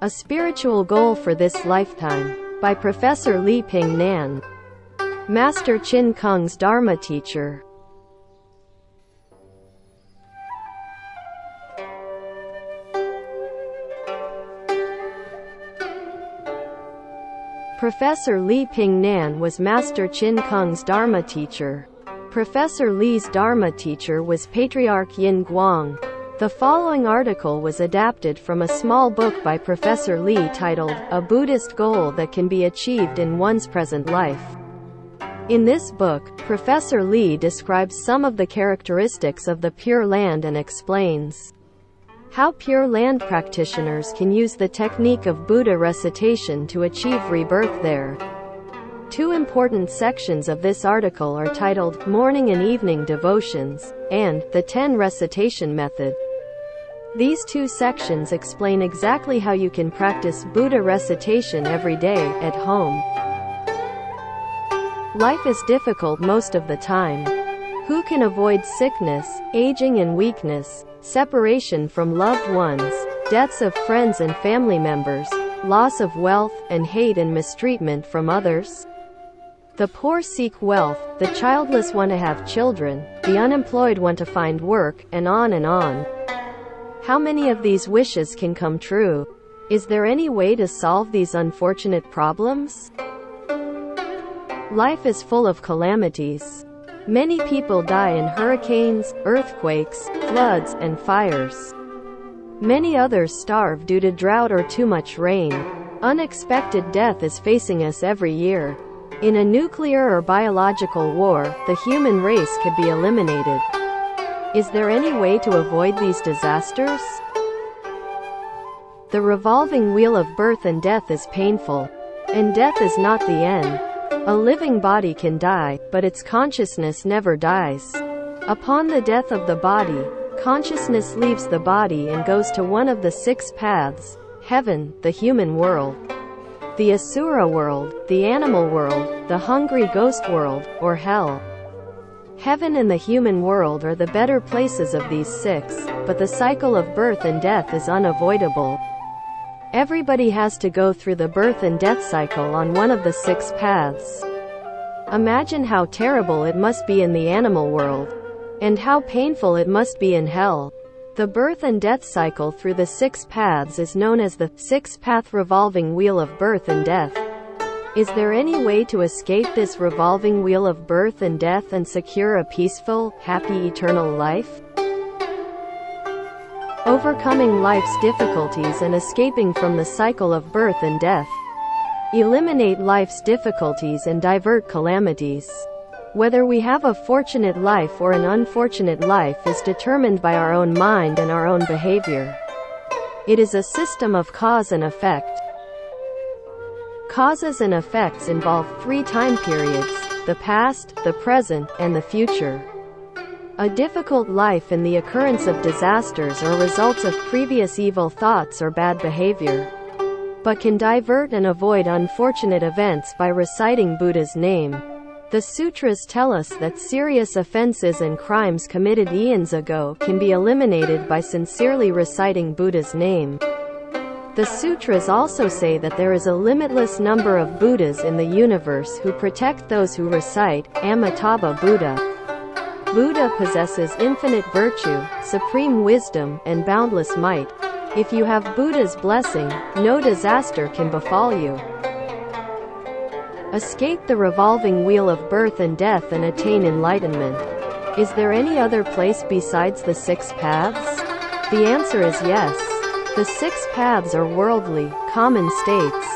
A Spiritual Goal for This Lifetime, by Professor Li Ping-Nan, Master Chin Kung's Dharma teacher. Professor Li Ping-Nan was Master Chin Kung's Dharma teacher. Professor Li's Dharma teacher was Patriarch Yin Guang. The following article was adapted from a small book by Professor Li titled, A Buddhist Goal That Can Be Achieved in One's Present Life. In this book, Professor Li describes some of the characteristics of the Pure Land and explains how Pure Land practitioners can use the technique of Buddha recitation to achieve rebirth there. Two important sections of this article are titled, Morning and Evening Devotions, and, the Ten Recitation Method. These two sections explain exactly how you can practice Buddha recitation every day, at home. Life is difficult most of the time. Who can avoid sickness, aging and weakness, separation from loved ones, deaths of friends and family members, loss of wealth, and hate and mistreatment from others? The poor seek wealth, the childless want to have children, the unemployed want to find work, and on and on. How many of these wishes can come true? Is there any way to solve these unfortunate problems? Life is full of calamities. Many people die in hurricanes, earthquakes, floods, and fires. Many others starve due to drought or too much rain. Unexpected death is facing us every year. In a nuclear or biological war, the human race could be eliminated. Is there any way to avoid these disasters? The revolving wheel of birth and death is painful. And death is not the end. A living body can die, but its consciousness never dies. Upon the death of the body, consciousness leaves the body and goes to one of the six paths: heaven, the human world, the asura world, the animal world, the hungry ghost world, or hell. Heaven and the human world are the better places of these six, but the cycle of birth and death is unavoidable. Everybody has to go through the birth and death cycle on one of the six paths. Imagine how terrible it must be in the animal world, and how painful it must be in hell. The birth and death cycle through the six paths is known as the six-path revolving wheel of birth and death. Is there any way to escape this revolving wheel of birth and death and secure a peaceful, happy eternal life? Overcoming life's difficulties and escaping from the cycle of birth and death. Eliminate life's difficulties and divert calamities. Whether we have a fortunate life or an unfortunate life is determined by our own mind and our own behavior. It is a system of cause and effect. Causes and effects involve three time periods: the past, the present, and the future. A difficult life and the occurrence of disasters are results of previous evil thoughts or bad behavior, but can divert and avoid unfortunate events by reciting Buddha's name. The sutras tell us that serious offenses and crimes committed eons ago can be eliminated by sincerely reciting Buddha's name. The sutras also say that there is a limitless number of Buddhas in the universe who protect those who recite Amitabha Buddha. Buddha possesses infinite virtue, supreme wisdom, and boundless might. If you have Buddha's blessing, no disaster can befall you. Escape the revolving wheel of birth and death and attain enlightenment. Is there any other place besides the six paths? The answer is yes. The six paths are worldly, common states.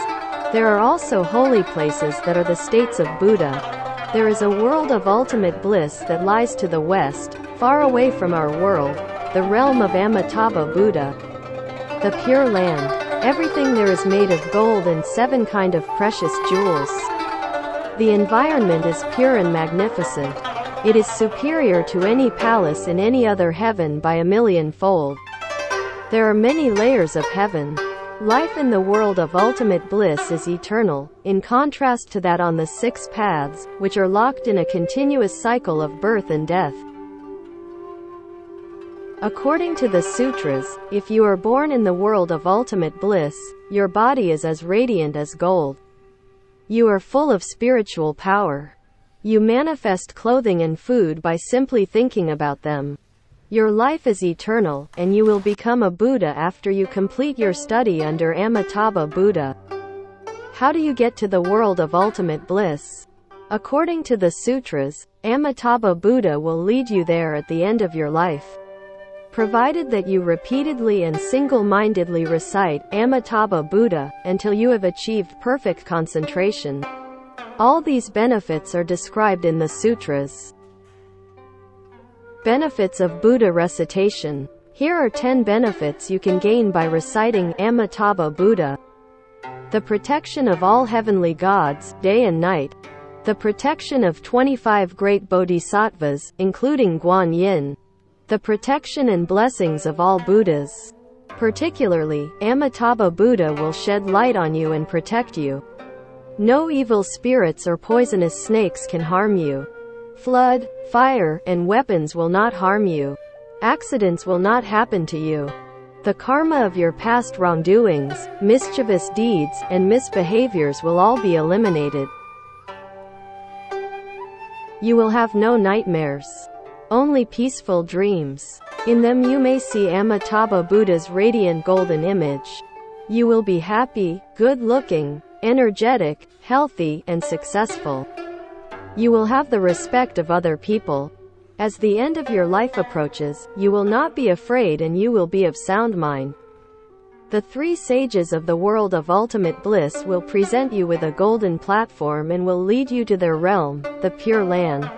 There are also holy places that are the states of Buddha. There is a world of ultimate bliss that lies to the west, far away from our world, the realm of Amitabha Buddha. The Pure Land. Everything there is made of gold and 7 kinds of precious jewels. The environment is pure and magnificent. It is superior to any palace in any other heaven by 1,000,000-fold. There are many layers of heaven. Life in the world of ultimate bliss is eternal, in contrast to that on the six paths, which are locked in a continuous cycle of birth and death. According to the sutras, if you are born in the world of ultimate bliss, your body is as radiant as gold. You are full of spiritual power. You manifest clothing and food by simply thinking about them. Your life is eternal, and you will become a Buddha after you complete your study under Amitabha Buddha. How do you get to the world of ultimate bliss? According to the sutras, Amitabha Buddha will lead you there at the end of your life. Provided that you repeatedly and single-mindedly recite Amitabha Buddha until you have achieved perfect concentration. All these benefits are described in the sutras. Benefits of Buddha recitation. Here are 10 benefits you can gain by reciting Amitabha Buddha. The protection of all heavenly gods, day and night. The protection of 25 great bodhisattvas, including Guan Yin. The protection and blessings of all Buddhas. Particularly, Amitabha Buddha will shed light on you and protect you. No evil spirits or poisonous snakes can harm you. Flood, fire, and weapons will not harm you. Accidents will not happen to you. The karma of your past wrongdoings, mischievous deeds, and misbehaviors will all be eliminated. You will have no nightmares. Only peaceful dreams. In them you may see Amitabha Buddha's radiant golden image. You will be happy, good-looking, energetic, healthy, and successful. You will have the respect of other people. As the end of your life approaches, you will not be afraid and you will be of sound mind. The 3 sages of the world of ultimate bliss will present you with a golden platform and will lead you to their realm, the Pure Land.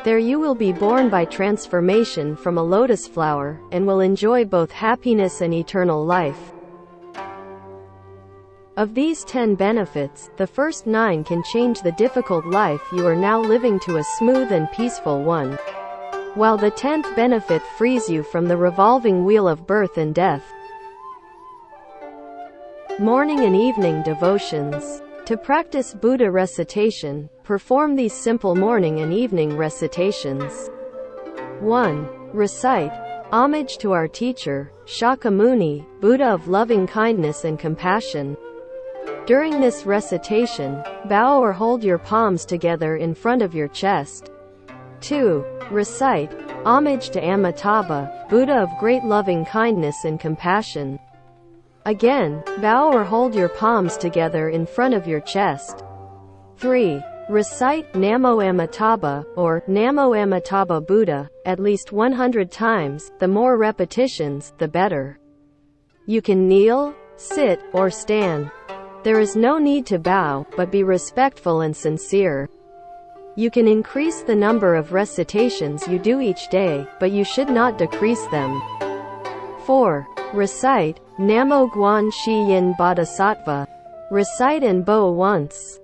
There you will be born by transformation from a lotus flower, and will enjoy both happiness and eternal life. Of these 10 benefits, the first 9 can change the difficult life you are now living to a smooth and peaceful one, while the 10th benefit frees you from the revolving wheel of birth and death. Morning and evening devotions. To practice Buddha recitation, perform these simple morning and evening recitations. 1. Recite, Homage to our teacher, Shakyamuni, Buddha of loving kindness and compassion. During this recitation, bow or hold your palms together in front of your chest. 2. Recite, Homage to Amitabha, Buddha of great loving kindness and compassion. Again, bow or hold your palms together in front of your chest. 3. Recite Namo Amitabha, or Namo Amitabha Buddha, at least 100 times. The more repetitions, the better. You can kneel, sit, or stand. There is no need to bow, but be respectful and sincere. You can increase the number of recitations you do each day, but you should not decrease them. 4. Recite Namo Guan Shi Yin Bodhisattva. Recite and bow once.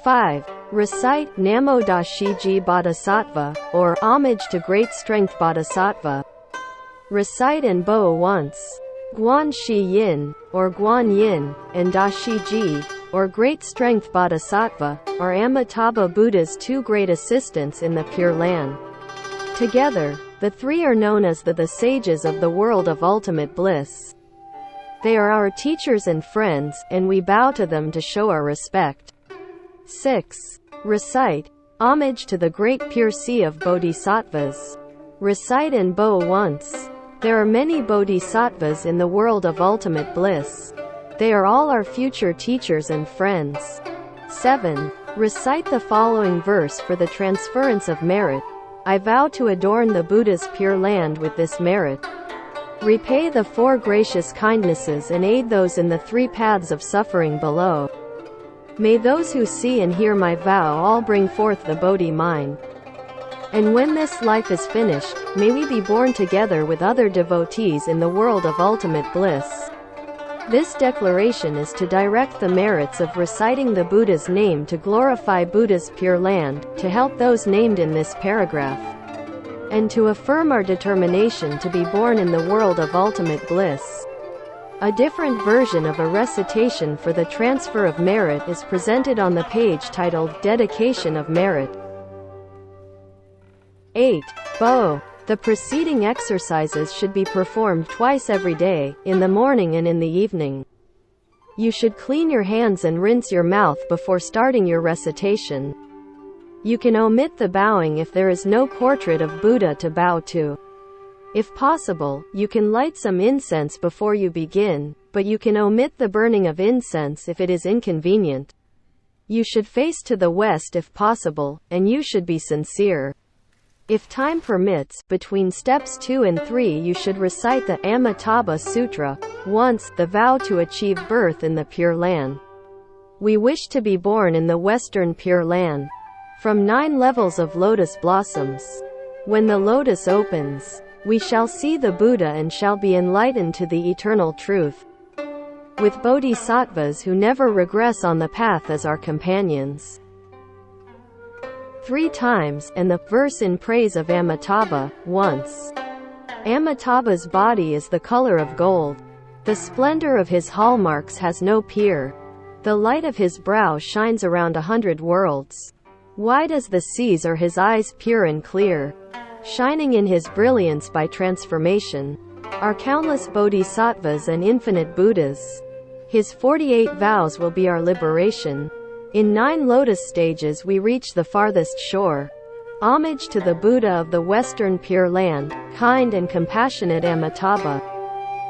5. Recite Namo Da Shi Ji Bodhisattva, or Homage to Great Strength Bodhisattva. Recite and bow once. Guan Shi Yin, or Guan Yin, and Da Shi Ji, or Great Strength Bodhisattva, are Amitabha Buddha's 2 great assistants in the Pure Land. Together, the 3 are known as the sages of the world of ultimate bliss. They are our teachers and friends, and we bow to them to show our respect. 6. Recite, Homage to the Great Pure Sea of Bodhisattvas. Recite and bow once. There are many bodhisattvas in the world of ultimate bliss. They are all our future teachers and friends. 7. Recite the following verse for the transference of merit. I vow to adorn the Buddha's Pure Land with this merit. Repay the 4 gracious kindnesses and aid those in the 3 paths of suffering below. May those who see and hear my vow all bring forth the Bodhi mind. And when this life is finished, may we be born together with other devotees in the world of ultimate bliss. This declaration is to direct the merits of reciting the Buddha's name to glorify Buddha's Pure Land, to help those named in this paragraph, and to affirm our determination to be born in the world of ultimate bliss. A different version of a recitation for the transfer of merit is presented on the page titled Dedication of Merit. 8. Bow. The preceding exercises should be performed twice every day, in the morning and in the evening. You should clean your hands and rinse your mouth before starting your recitation. You can omit the bowing if there is no portrait of Buddha to bow to. If possible, you can light some incense before you begin, but you can omit the burning of incense if it is inconvenient. You should face to the west if possible, and you should be sincere. If time permits, between steps 2 and 3 you should recite the Amitabha Sutra, once, the vow to achieve birth in the Pure Land. We wish to be born in the Western Pure Land. From 9 levels of lotus blossoms. When the lotus opens, we shall see the Buddha and shall be enlightened to the eternal truth. With bodhisattvas who never regress on the path as our companions. 3 times, and the verse in praise of Amitabha, once. Amitabha's body is the color of gold. The splendor of his hallmarks has no peer. The light of his brow shines around 100 worlds. Wide as the seas are his eyes, pure and clear, shining in his brilliance by transformation, are countless bodhisattvas and infinite Buddhas. His 48 vows will be our liberation. In 9 lotus stages we reach the farthest shore. Homage to the Buddha of the Western Pure Land, kind and compassionate Amitabha.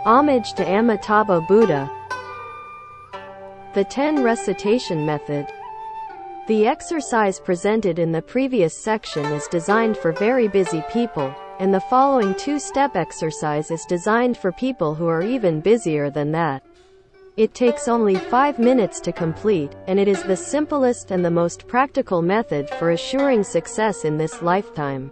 Homage to Amitabha Buddha. The 10 Recitation Method. The exercise presented in the previous section is designed for very busy people, and the following 2-step exercise is designed for people who are even busier than that. It takes only 5 minutes to complete, and it is the simplest and the most practical method for assuring success in this lifetime.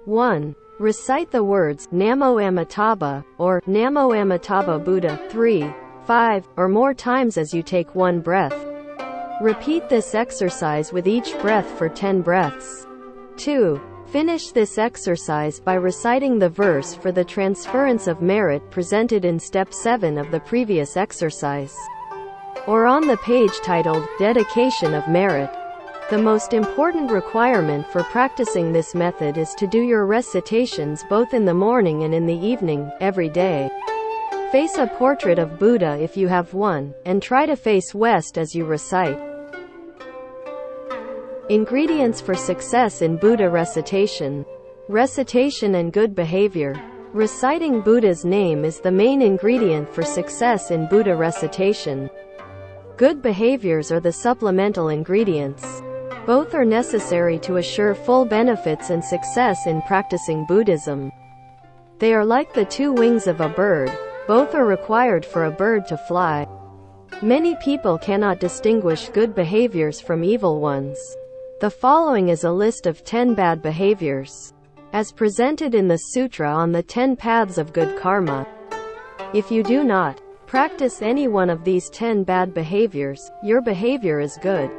1. Recite the words, Namo Amitabha, or Namo Amitabha Buddha, 3, 5, or more times as you take 1 breath. Repeat this exercise with each breath for 10 breaths. 2. Finish this exercise by reciting the verse for the transference of merit presented in step 7 of the previous exercise, or on the page titled, Dedication of Merit. The most important requirement for practicing this method is to do your recitations both in the morning and in the evening, every day. Face a portrait of Buddha if you have one, and try to face west as you recite. Ingredients for success in Buddha recitation. Recitation and good behavior. Reciting Buddha's name is the main ingredient for success in Buddha recitation. Good behaviors are the supplemental ingredients. Both are necessary to assure full benefits and success in practicing Buddhism. They are like the 2 wings of a bird. Both are required for a bird to fly. Many people cannot distinguish good behaviors from evil ones. The following is a list of 10 bad behaviors, as presented in the Sutra on the 10 Paths of Good Karma. If you do not practice any one of these 10 bad behaviors, your behavior is good.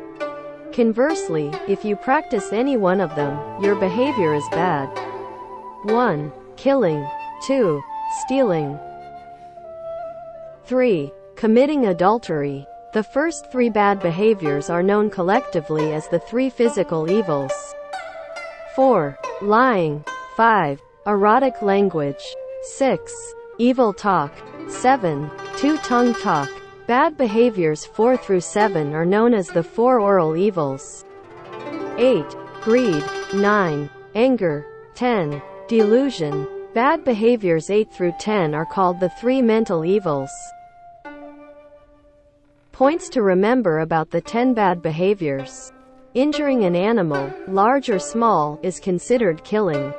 Conversely, if you practice any one of them, your behavior is bad. 1. Killing. 2. Stealing. 3. Committing adultery. The first 3 bad behaviors are known collectively as the 3 physical evils. 4. Lying. 5. Erotic language. 6. Evil talk. 7. Two-tongue talk. Bad behaviors 4 through 7 are known as the 4 oral evils. 8. Greed. 9. Anger. 10. Delusion. Bad behaviors 8 through 10 are called the 3 mental evils. Points to remember about the 10 bad behaviors. Injuring an animal, large or small, is considered killing.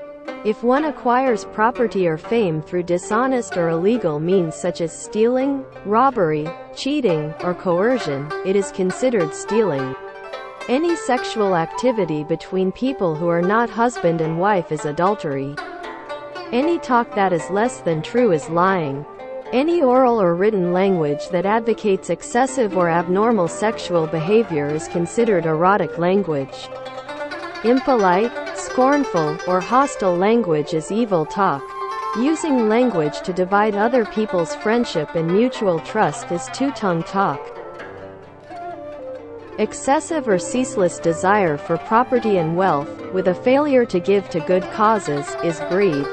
If one acquires property or fame through dishonest or illegal means such as stealing, robbery, cheating, or coercion, it is considered stealing. Any sexual activity between people who are not husband and wife is adultery. Any talk that is less than true is lying. Any oral or written language that advocates excessive or abnormal sexual behavior is considered erotic language. Impolite, scornful, or hostile language is evil talk. Using language to divide other people's friendship and mutual trust is two-tongue talk. Excessive or ceaseless desire for property and wealth, with a failure to give to good causes, is greed.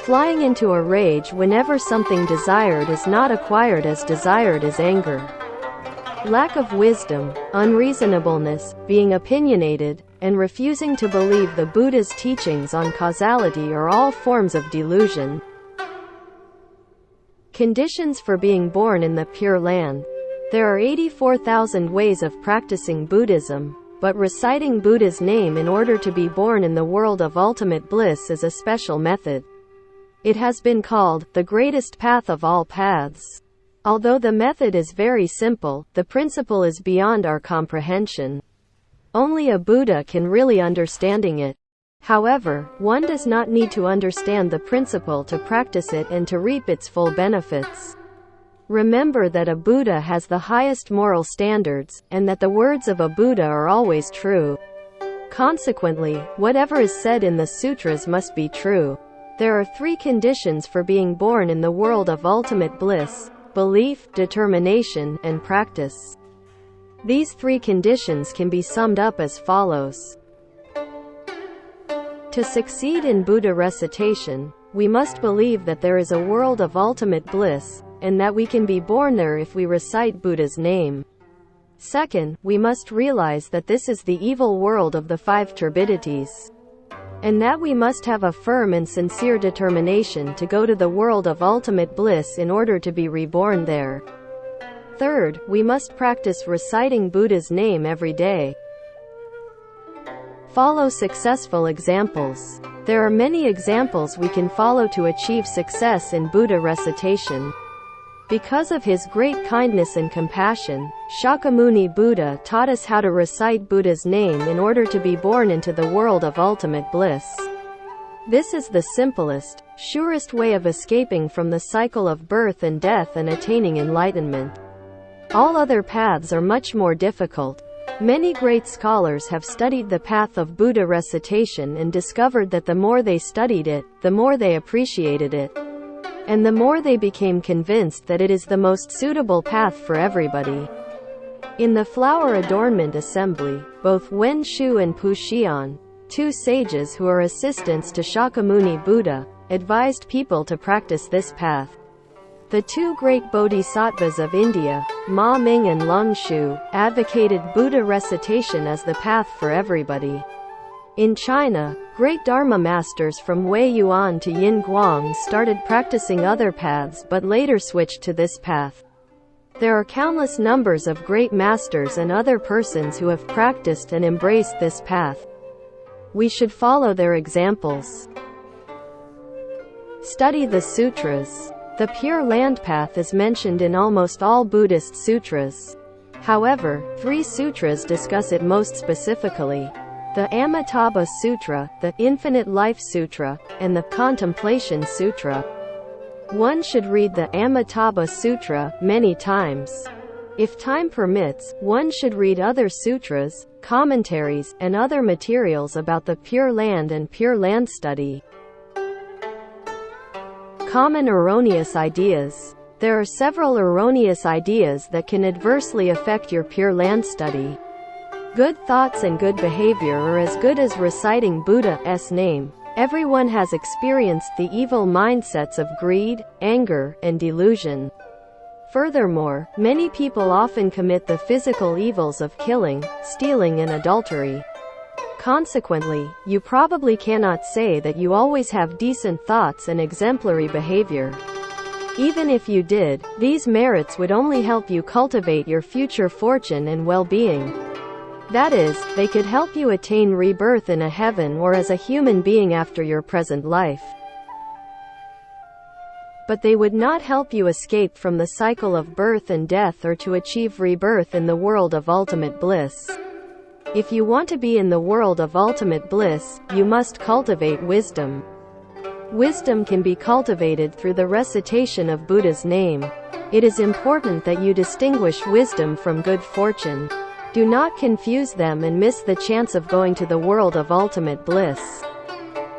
Flying into a rage whenever something desired is not acquired as desired is anger. Lack of wisdom, unreasonableness, being opinionated, and refusing to believe the Buddha's teachings on causality are all forms of delusion. Conditions for being born in the Pure Land. There are 84,000 ways of practicing Buddhism, but reciting Buddha's name in order to be born in the world of ultimate bliss is a special method. It has been called the greatest path of all paths. Although the method is very simple, the principle is beyond our comprehension. Only a Buddha can really understanding it. However, one does not need to understand the principle to practice it and to reap its full benefits. Remember that a Buddha has the highest moral standards, and that the words of a Buddha are always true. Consequently, whatever is said in the sutras must be true. There are 3 conditions for being born in the world of ultimate bliss: belief, determination, and practice. These 3 conditions can be summed up as follows. To succeed in Buddha recitation, we must believe that there is a world of ultimate bliss, and that we can be born there if we recite Buddha's name. Second, we must realize that this is the evil world of the 5 turbidities, and that we must have a firm and sincere determination to go to the world of ultimate bliss in order to be reborn there. Third, we must practice reciting Buddha's name every day. Follow successful examples. There are many examples we can follow to achieve success in Buddha recitation. Because of his great kindness and compassion, Shakyamuni Buddha taught us how to recite Buddha's name in order to be born into the world of ultimate bliss. This is the simplest, surest way of escaping from the cycle of birth and death and attaining enlightenment. All other paths are much more difficult. Many great scholars have studied the path of Buddha recitation and discovered that the more they studied it, the more they appreciated it, and the more they became convinced that it is the most suitable path for everybody. In the Flower Adornment Assembly, both Wen Shu and Pu Xian, 2 sages who are assistants to Shakyamuni Buddha, advised people to practice this path. The 2 great bodhisattvas of India, Ma Ming and Lung Shu, advocated Buddha recitation as the path for everybody. In China, great Dharma masters from Wei Yuan to Yin Guang started practicing other paths but later switched to this path. There are countless numbers of great masters and other persons who have practiced and embraced this path. We should follow their examples. Study the sutras. The Pure Land path is mentioned in almost all Buddhist sutras. However, 3 sutras discuss it most specifically: the Amitabha Sutra, the Infinite Life Sutra, and the Contemplation Sutra. One should read the Amitabha Sutra many times. If time permits, one should read other sutras, commentaries, and other materials about the Pure Land and Pure Land study. Common erroneous ideas. There are several erroneous ideas that can adversely affect your Pure Land study. Good thoughts and good behavior are as good as reciting Buddha's name. Everyone has experienced the evil mindsets of greed, anger, and delusion. Furthermore, many people often commit the physical evils of killing, stealing, and adultery. Consequently, you probably cannot say that you always have decent thoughts and exemplary behavior. Even if you did, these merits would only help you cultivate your future fortune and well-being. That is, they could help you attain rebirth in a heaven or as a human being after your present life. But they would not help you escape from the cycle of birth and death or to achieve rebirth in the world of ultimate bliss. If you want to be in the world of ultimate bliss, you must cultivate wisdom. Wisdom can be cultivated through the recitation of Buddha's name. It is important that you distinguish wisdom from good fortune. Do not confuse them and miss the chance of going to the world of ultimate bliss.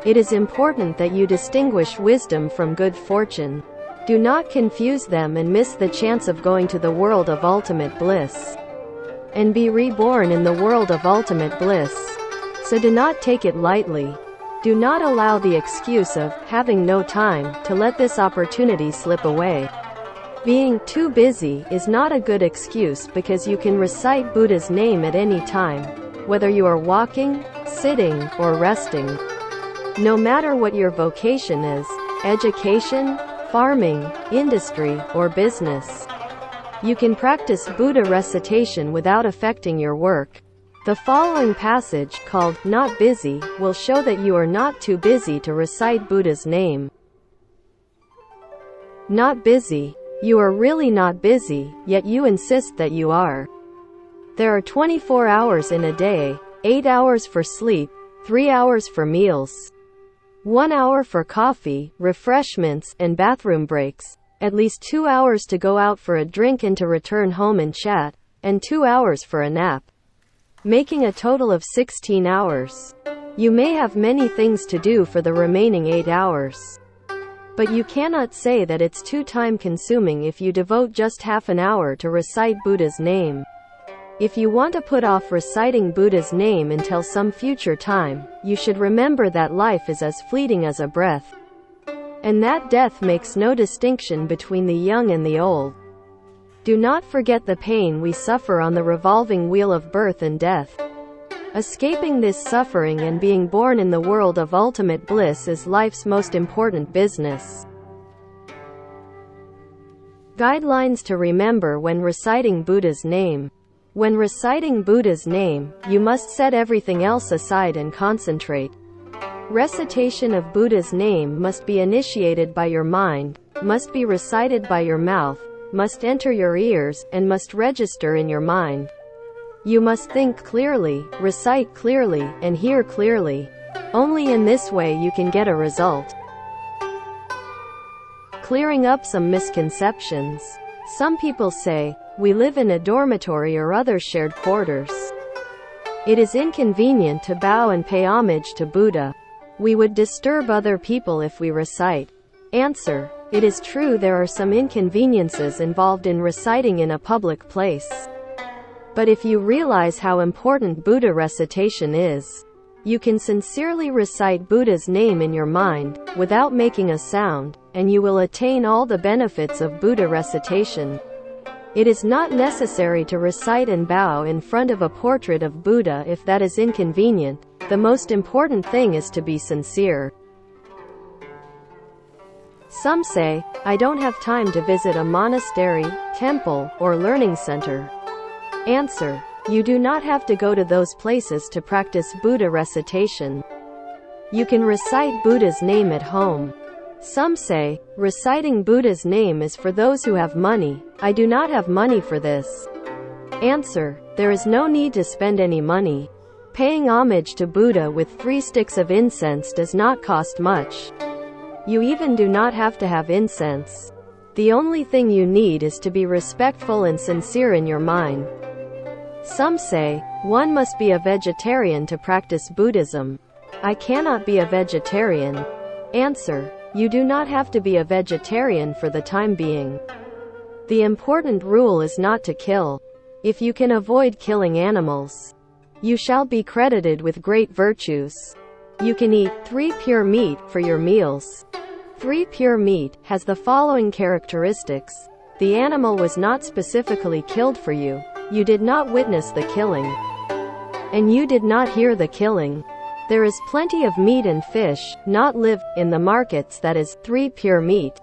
It is important that you distinguish wisdom from good fortune. Do not confuse them and miss the chance of going to the world of ultimate bliss. and be reborn in the world of ultimate bliss. So do not take it lightly. Do not allow the excuse of having no time to let this opportunity slip away. Being too busy is not a good excuse, because you can recite Buddha's name at any time, whether you are walking, sitting, or resting. No matter what your vocation is, education, farming, industry, or business, you can practice Buddha recitation without affecting your work. The following passage, called "Not Busy," will show that you are not too busy to recite Buddha's name. Not busy. You are really not busy, yet you insist that you are. There are 24 hours in a day, 8 hours for sleep, 3 hours for meals, 1 hour for coffee, refreshments, and bathroom breaks, at least 2 hours to go out for a drink and to return home and chat, and 2 hours for a nap, making a total of 16 hours. You may have many things to do for the remaining 8 hours. But you cannot say that it's too time-consuming if you devote just half an hour to recite Buddha's name. If you want to put off reciting Buddha's name until some future time, you should remember that life is as fleeting as a breath, and that death makes no distinction between the young and the old. Do not forget the pain we suffer on the revolving wheel of birth and death. Escaping this suffering and being born in the world of ultimate bliss is life's most important business. Guidelines to remember when reciting Buddha's name. When reciting Buddha's name, you must set everything else aside and concentrate. Recitation of Buddha's name must be initiated by your mind, must be recited by your mouth, must enter your ears, and must register in your mind. You must think clearly, recite clearly, and hear clearly. Only in this way you can get a result. Clearing up some misconceptions. Some people say, "We live in a dormitory or other shared quarters. It is inconvenient to bow and pay homage to Buddha. We would disturb other people if we recite." Answer: it is true there are some inconveniences involved in reciting in a public place. But if you realize how important Buddha recitation is, you can sincerely recite Buddha's name in your mind, without making a sound, and you will attain all the benefits of Buddha recitation. It is not necessary to recite and bow in front of a portrait of Buddha if that is inconvenient. The most important thing is to be sincere. Some say, "I don't have time to visit a monastery, temple, or learning center." Answer: you do not have to go to those places to practice Buddha recitation. You can recite Buddha's name at home. Some say, reciting Buddha's name is for those who have money. I do not have money for this. Answer: there is no need to spend any money. Paying homage to Buddha with 3 sticks of incense does not cost much. You even do not have to have incense. The only thing you need is to be respectful and sincere in your mind. Some say, one must be a vegetarian to practice Buddhism. I cannot be a vegetarian. Answer: you do not have to be a vegetarian for the time being. The important rule is not to kill. If you can avoid killing animals, you shall be credited with great virtues. You can eat 3 pure meat for your meals. 3 pure meat has the following characteristics. The animal was not specifically killed for you. You did not witness the killing, and you did not hear the killing. There is plenty of meat and fish, not live, in the markets, that is, 3 pure meat.